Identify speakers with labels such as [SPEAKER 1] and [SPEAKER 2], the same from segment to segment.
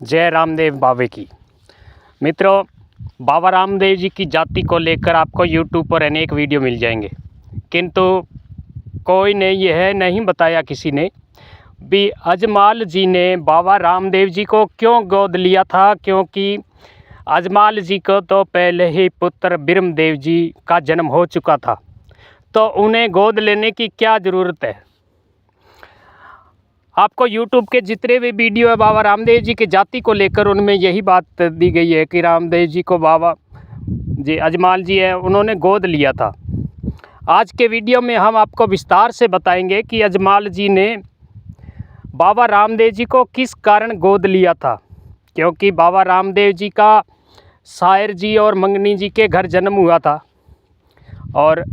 [SPEAKER 1] जय रामदेव बाबे की। मित्रों, बाबा रामदेव जी की जाति को लेकर आपको यूट्यूब पर अनेक वीडियो मिल जाएंगे, किंतु कोई ने यह नहीं बताया किसी ने भी अजमाल जी ने बाबा रामदेव जी को क्यों गोद लिया था। क्योंकि अजमाल जी को तो पहले ही पुत्र ब्रह्मदेव जी का जन्म हो चुका था, तो उन्हें गोद लेने की क्या ज़रूरत है। आपको YouTube के जितने भी वीडियो है बाबा रामदेव जी के जाति को लेकर, उनमें यही बात दी गई है कि रामदेव जी को बाबा जी अजमाल जी है उन्होंने गोद लिया था। आज के वीडियो में हम आपको विस्तार से बताएंगे कि अजमाल जी ने बाबा रामदेव जी को किस कारण गोद लिया था। क्योंकि बाबा रामदेव जी का शायर जी और मंगनी जी के घर जन्म हुआ था और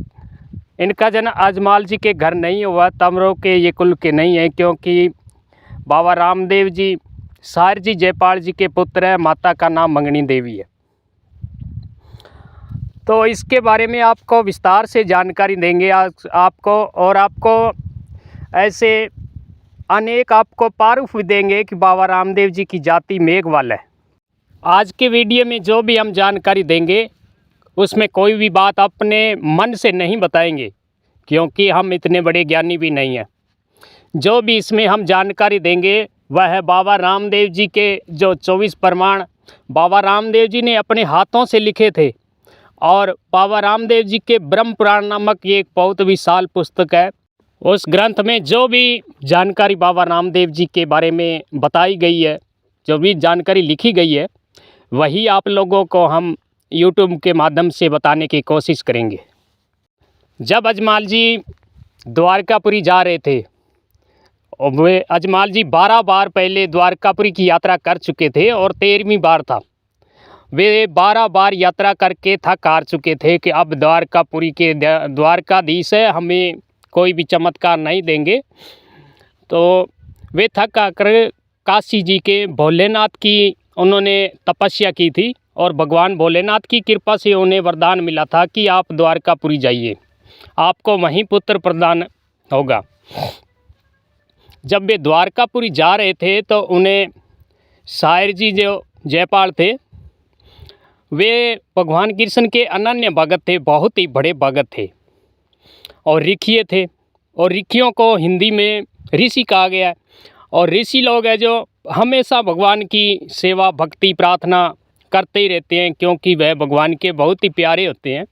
[SPEAKER 1] इनका जन्म अजमाल जी के घर नहीं हुआ, तमरों के ये कुल के नहीं है। क्योंकि बाबा रामदेव जी शायर जी जयपाल जी के पुत्र है, माता का नाम मंगनी देवी है। तो इसके बारे में आपको विस्तार से जानकारी देंगे आपको ऐसे अनेक आपको पारूफ भी देंगे कि बाबा रामदेव जी की जाति मेघवाल है। आज के वीडियो में जो भी हम जानकारी देंगे उसमें कोई भी बात अपने मन से नहीं बताएंगे, क्योंकि हम इतने बड़े ज्ञानी भी नहीं हैं। जो भी इसमें हम जानकारी देंगे वह है बाबा रामदेव जी के जो 24 प्रमाण बाबा रामदेव जी ने अपने हाथों से लिखे थे। और बाबा रामदेव जी के ब्रह्म पुराण नामक ये एक बहुत विशाल पुस्तक है। उस ग्रंथ में जो भी जानकारी बाबा रामदेव जी के बारे में बताई गई है, जो भी जानकारी लिखी गई है, वही आप लोगों को हम YouTube के माध्यम से बताने की कोशिश करेंगे। जब अजमाल जी द्वारकापुरी जा रहे थे, और वे अजमाल जी 12 बार पहले द्वारकापुरी की यात्रा कर चुके थे और 13वीं बार था। वे 12 बार यात्रा करके थक हार चुके थे कि अब द्वारकापुरी के द्वारकाधीश है, हमें कोई भी चमत्कार नहीं देंगे। तो वे थक आकर काशी जी के भोलेनाथ की उन्होंने तपस्या की थी और भगवान भोलेनाथ की कृपा से उन्हें वरदान मिला था कि आप द्वारकापुरी जाइए, आपको वहीं पुत्र प्रदान होगा। जब वे द्वारकापुरी जा रहे थे तो उन्हें शायर जी जो जयपाल थे, वे भगवान कृष्ण के अनन्य भगत थे, बहुत ही बड़े भगत थे और ऋखिए थे। और ऋखियों को हिंदी में ऋषि कहा गया है। और ऋषि लोग हैं जो हमेशा भगवान की सेवा भक्ति प्रार्थना करते ही रहते हैं, क्योंकि वह भगवान के बहुत ही प्यारे होते हैं।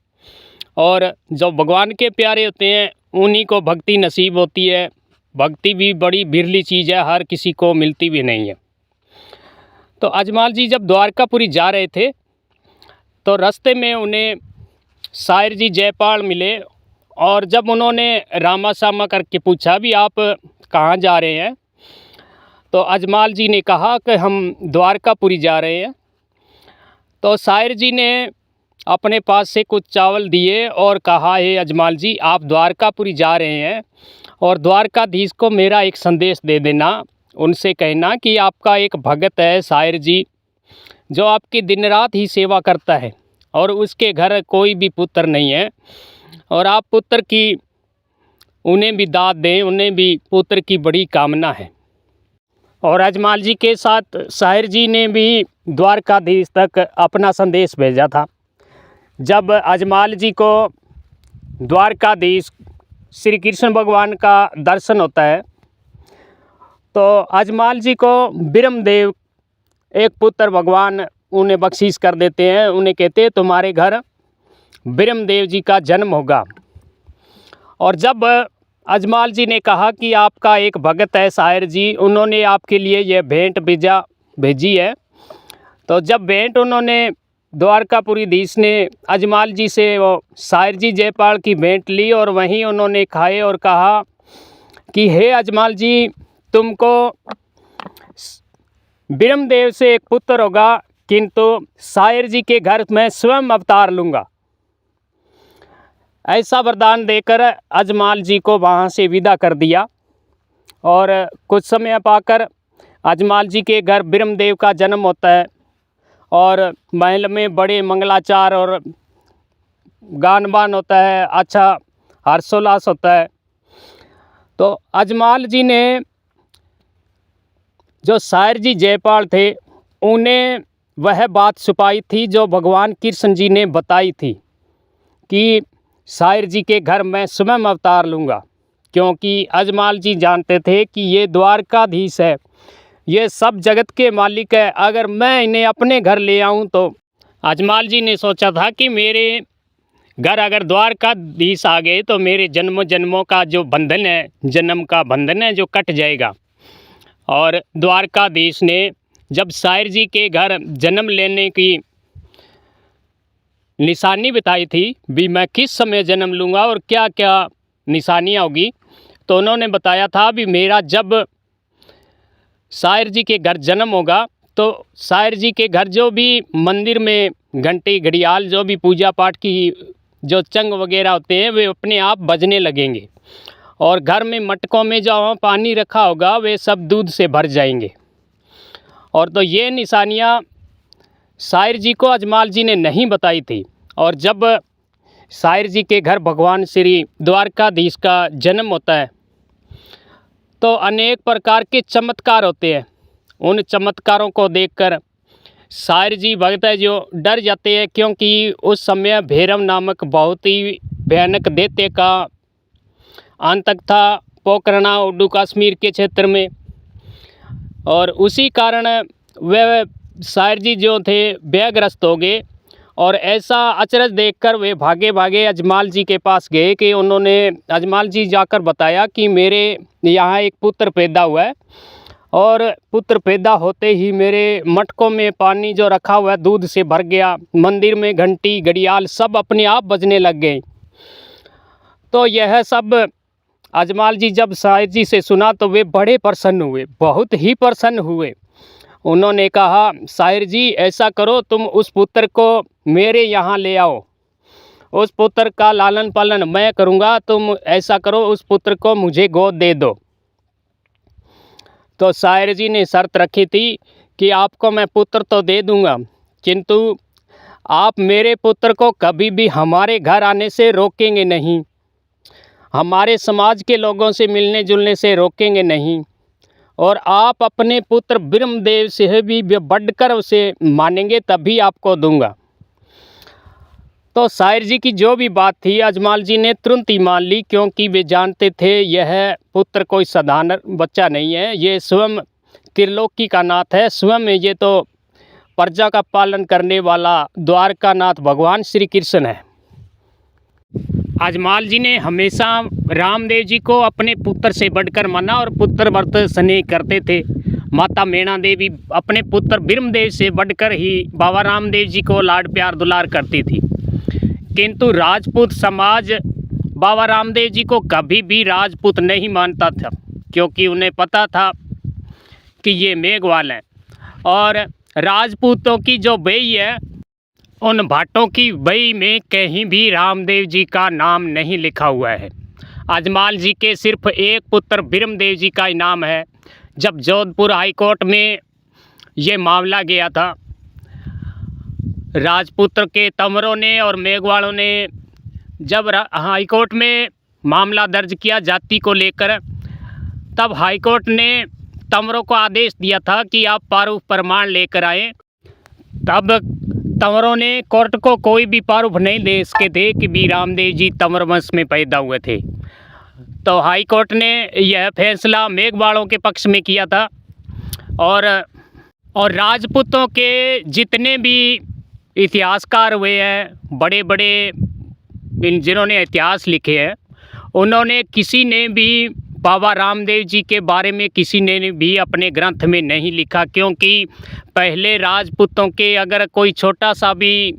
[SPEAKER 1] और जो भगवान के प्यारे होते हैं उन्हीं को भक्ति नसीब होती है। भक्ति भी बड़ी बिरली चीज़ है, हर किसी को मिलती भी नहीं है। तो अजमाल जी जब द्वारकापुरी जा रहे थे तो रास्ते में उन्हें शायर जी जयपाल मिले। और जब उन्होंने रामा सामा करके पूछा भी आप कहाँ जा रहे हैं, तो अजमाल जी ने कहा कि हम द्वारकापुरी जा रहे हैं। तो शायर जी ने अपने पास से कुछ चावल दिए और कहा, हे अजमाल जी, आप द्वारकापुरी जा रहे हैं और द्वारकाधीश को मेरा एक संदेश दे देना। उनसे कहना कि आपका एक भगत है शायर जी, जो आपकी दिन रात ही सेवा करता है और उसके घर कोई भी पुत्र नहीं है, और आप पुत्र की उन्हें भी दाद दें, उन्हें भी पुत्र की बड़ी कामना है। और अजमाल जी के साथ शायर जी ने भी द्वारकाधीश तक अपना संदेश भेजा था। जब अजमाल जी को द्वारकाधीश श्री कृष्ण भगवान का दर्शन होता है तो अजमाल जी को ब्रह्मदेव एक पुत्र भगवान उन्हें बख्शीश कर देते हैं। उन्हें कहते हैं तुम्हारे घर ब्रह्मदेव जी का जन्म होगा। और जब अजमाल जी ने कहा कि आपका एक भगत है शायर जी, उन्होंने आपके लिए यह भेंट भेजी है। तो जब भेंट उन्होंने द्वारकापुरीधीश ने अजमाल जी से वो शायर जी जयपाल की भेंट ली और वहीं उन्होंने खाए और कहा कि हे अजमाल जी, तुमको ब्रह्मदेव से एक पुत्र होगा, किंतु शायर जी के घर में स्वयं अवतार लूँगा। ऐसा वरदान देकर अजमाल जी को वहाँ से विदा कर दिया। और कुछ समय पाकर अजमाल जी के घर ब्रह्मदेव का जन्म होता है और महल में बड़े मंगलाचार और गान बान होता है, अच्छा हर्षोल्लास होता है। तो अजमाल जी ने जो शायर जी जयपाल थे उन्हें वह बात छुपाई थी जो भगवान कृष्ण जी ने बताई थी कि सायर जी के घर मैं स्वयं अवतार लूँगा, क्योंकि अजमाल जी जानते थे कि ये द्वारकाधीश है, ये सब जगत के मालिक है। अगर मैं इन्हें अपने घर ले आऊं तो अजमाल जी ने सोचा था कि मेरे घर अगर द्वारकाधीश आ गए तो मेरे जन्मों जन्मों का जो बंधन है, जन्म का बंधन है, जो कट जाएगा। और द्वारकाधीश ने जब सायर जी के घर जन्म लेने की निशानी बताई थी भी मैं किस समय जन्म लूँगा और क्या क्या निशानियाँ होगी, तो उन्होंने बताया था भी मेरा जब सायर जी के घर जन्म होगा तो सायर जी के घर जो भी मंदिर में घंटी घड़ियाल जो भी पूजा पाठ की जो चंग वगैरह होते हैं वे अपने आप बजने लगेंगे, और घर में मटकों में जो पानी रखा होगा वे सब दूध से भर जाएंगे। और तो ये निशानियाँ सायर जी को अजमाल जी ने नहीं बताई थी। और जब सायर जी के घर भगवान श्री द्वारकाधीश का जन्म होता है तो अनेक प्रकार के चमत्कार होते हैं। उन चमत्कारों को देखकर सायर जी भगत है जो डर जाते हैं, क्योंकि उस समय भैरव नामक बहुत ही भयानक दैत्य का आतंक था पोखरणा उड्डू कश्मीर के क्षेत्र में। और उसी कारण वे सायर जी जो थे भयग्रस्त हो गए, और ऐसा अचरज देखकर वे भागे भागे अजमाल जी के पास गए कि उन्होंने अजमाल जी जाकर बताया कि मेरे यहाँ एक पुत्र पैदा हुआ है, और पुत्र पैदा होते ही मेरे मटकों में पानी जो रखा हुआ है दूध से भर गया, मंदिर में घंटी घड़ियाल सब अपने आप बजने लग गए। तो यह सब अजमाल जी जब सायर जी से सुना तो वे बड़े प्रसन्न हुए, बहुत ही प्रसन्न हुए। उन्होंने कहा सायर जी ऐसा करो, तुम उस पुत्र को मेरे यहाँ ले आओ, उस पुत्र का लालन पालन मैं करूँगा, तुम ऐसा करो उस पुत्र को मुझे गोद दे दो। तो सायर जी ने शर्त रखी थी कि आपको मैं पुत्र तो दे दूँगा, किंतु आप मेरे पुत्र को कभी भी हमारे घर आने से रोकेंगे नहीं, हमारे समाज के लोगों से मिलने जुलने से रोकेंगे नहीं, और आप अपने पुत्र ब्रह्मदेव से भी बढ़कर उसे मानेंगे तभी आपको दूंगा। तो सायर जी की जो भी बात थी अजमाल जी ने तुरंत ही मान ली, क्योंकि वे जानते थे यह पुत्र कोई साधारण बच्चा नहीं है, ये स्वयं त्रिलोकी का नाथ है, स्वयं ये तो प्रजा का पालन करने वाला द्वारकानाथ भगवान श्री कृष्ण है। अजमाल जी ने हमेशा रामदेव जी को अपने पुत्र से बढ़कर माना और पुत्र व्रत स्नेह करते थे। माता मैना देवी अपने पुत्र ब्रह्मदेव से बढ़कर ही बाबा रामदेव जी को लाड प्यार दुलार करती थी, किंतु राजपूत समाज बाबा रामदेव जी को कभी भी राजपूत नहीं मानता था, क्योंकि उन्हें पता था कि ये मेघवाल हैं, और राजपूतों की जो बही है उन भाटों की बही में कहीं भी रामदेव जी का नाम नहीं लिखा हुआ है। अजमाल जी के सिर्फ एक पुत्र ब्रह्मदेव जी का इनाम है। जब जोधपुर हाई कोर्ट में ये मामला गया था, राजपुत्र के तंवरों ने और मेघवालों ने जब हाई कोर्ट में मामला दर्ज किया जाति को लेकर, तब हाई कोर्ट ने तंवरों को आदेश दिया था कि आप प्रारूप प्रमाण लेकर आए। तब तंवरों ने कोर्ट को कोई भी प्रारूप नहीं दे सके थे कि भी रामदेव जी तंवर वंश में पैदा हुए थे। तो हाई कोर्ट ने यह फैसला मेघवालों के पक्ष में किया था, और राजपूतों के जितने भी इतिहासकार हुए हैं, बड़े बड़े जिन्होंने इतिहास लिखे हैं, उन्होंने किसी ने भी बाबा रामदेव जी के बारे में किसी ने भी अपने ग्रंथ में नहीं लिखा, क्योंकि पहले राजपूतों के अगर कोई छोटा सा भी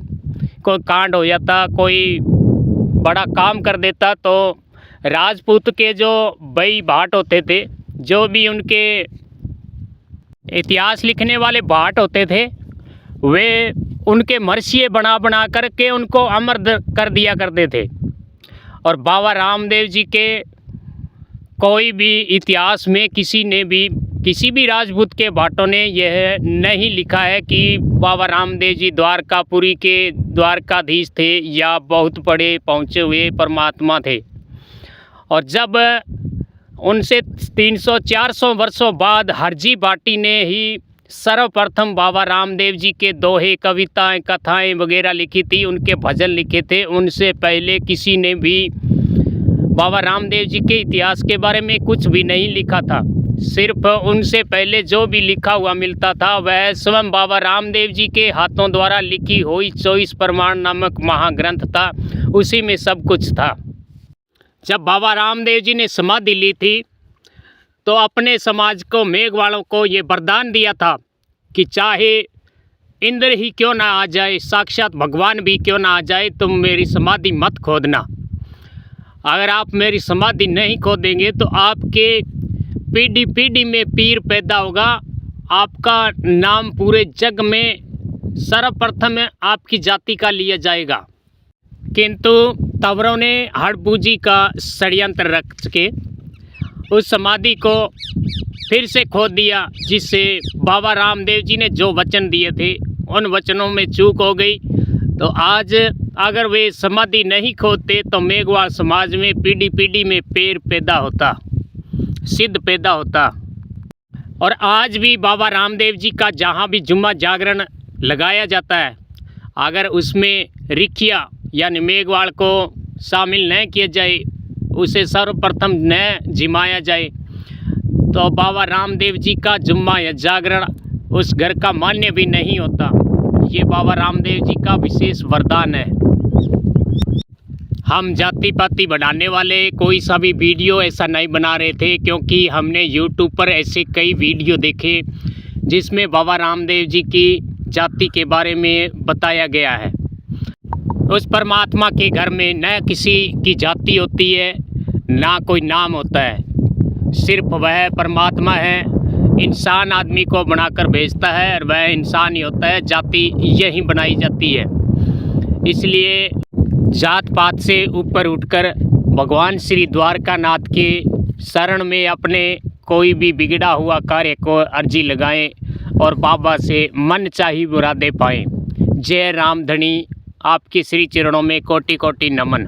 [SPEAKER 1] कोई कांड हो जाता, कोई बड़ा काम कर देता, तो राजपूत के जो बई भाट होते थे, जो भी उनके इतिहास लिखने वाले भाट होते थे, वे उनके मरसिए बना बना करके उनको अमर कर दिया करते थे। और बाबा रामदेव जी के कोई भी इतिहास में किसी भी राजपूत के भाटों ने यह नहीं लिखा है कि बाबा रामदेव जी द्वारकापुरी के द्वारकाधीश थे या बहुत बड़े पहुँचे हुए परमात्मा थे। और जब उनसे 300-400 वर्षों बाद हरजी बाटी ने ही सर्वप्रथम बाबा रामदेव जी के दोहे, कविताएं, कथाएं वगैरह लिखी थी, उनके भजन लिखे थे। उनसे पहले किसी ने भी बाबा रामदेव जी के इतिहास के बारे में कुछ भी नहीं लिखा था। सिर्फ उनसे पहले जो भी लिखा हुआ मिलता था वह स्वयं बाबा रामदेव जी के हाथों द्वारा लिखी हुई 24 प्रमाण नामक महाग्रंथ था। उसी में सब कुछ था। जब बाबा रामदेव जी ने समाधि ली थी तो अपने समाज को, मेघवालों को ये वरदान दिया था कि चाहे इंद्र ही क्यों ना आ जाए, साक्षात भगवान भी क्यों ना आ जाए, तुम मेरी समाधि मत खोदना। अगर आप मेरी समाधि नहीं खोदेंगे तो आपके पीढ़ी पीढ़ी में पीर पैदा होगा। आपका नाम पूरे जग में सर्वप्रथम आपकी जाति का लिया जाएगा। किंतु तंवरों ने हड़बूजी का षड्यंत्र रच के उस समाधि को फिर से खोद दिया, जिससे बाबा रामदेव जी ने जो वचन दिए थे उन वचनों में चूक हो गई। तो आज अगर वे समाधि नहीं खोदते तो मेघवाल समाज में पीढ़ी पीढ़ी में पेड़ पैदा होता, सिद्ध पैदा होता। और आज भी बाबा रामदेव जी का जहाँ भी जुम्मा जागरण लगाया जाता है, अगर उसमें रिखिया यानी मेघवाल को शामिल न किया जाए, उसे सर्वप्रथम न जिमाया जाए, तो बाबा रामदेव जी का जुम्मा या जागरण उस घर का मान्य भी नहीं होता। ये बाबा रामदेव जी का विशेष वरदान है। हम जाति पाति बढ़ाने वाले कोई सा भी वीडियो ऐसा नहीं बना रहे थे, क्योंकि हमने YouTube पर ऐसे कई वीडियो देखे जिसमें बाबा रामदेव जी की जाति के बारे में बताया गया है। उस परमात्मा के घर में न किसी की जाति होती है, ना कोई नाम होता है। सिर्फ वह परमात्मा है, इंसान आदमी को बनाकर भेजता है और वह इंसान ही होता है। जाति यही बनाई जाती है। इसलिए जात पात से ऊपर उठकर भगवान श्री द्वारकानाथ के शरण में अपने कोई भी बिगड़ा हुआ कार्य को अर्जी लगाएं और बाबा से मन चाही मुरादें पाएं। जय रामधनी, आपके श्री चरणों में कोटि कोटि नमन।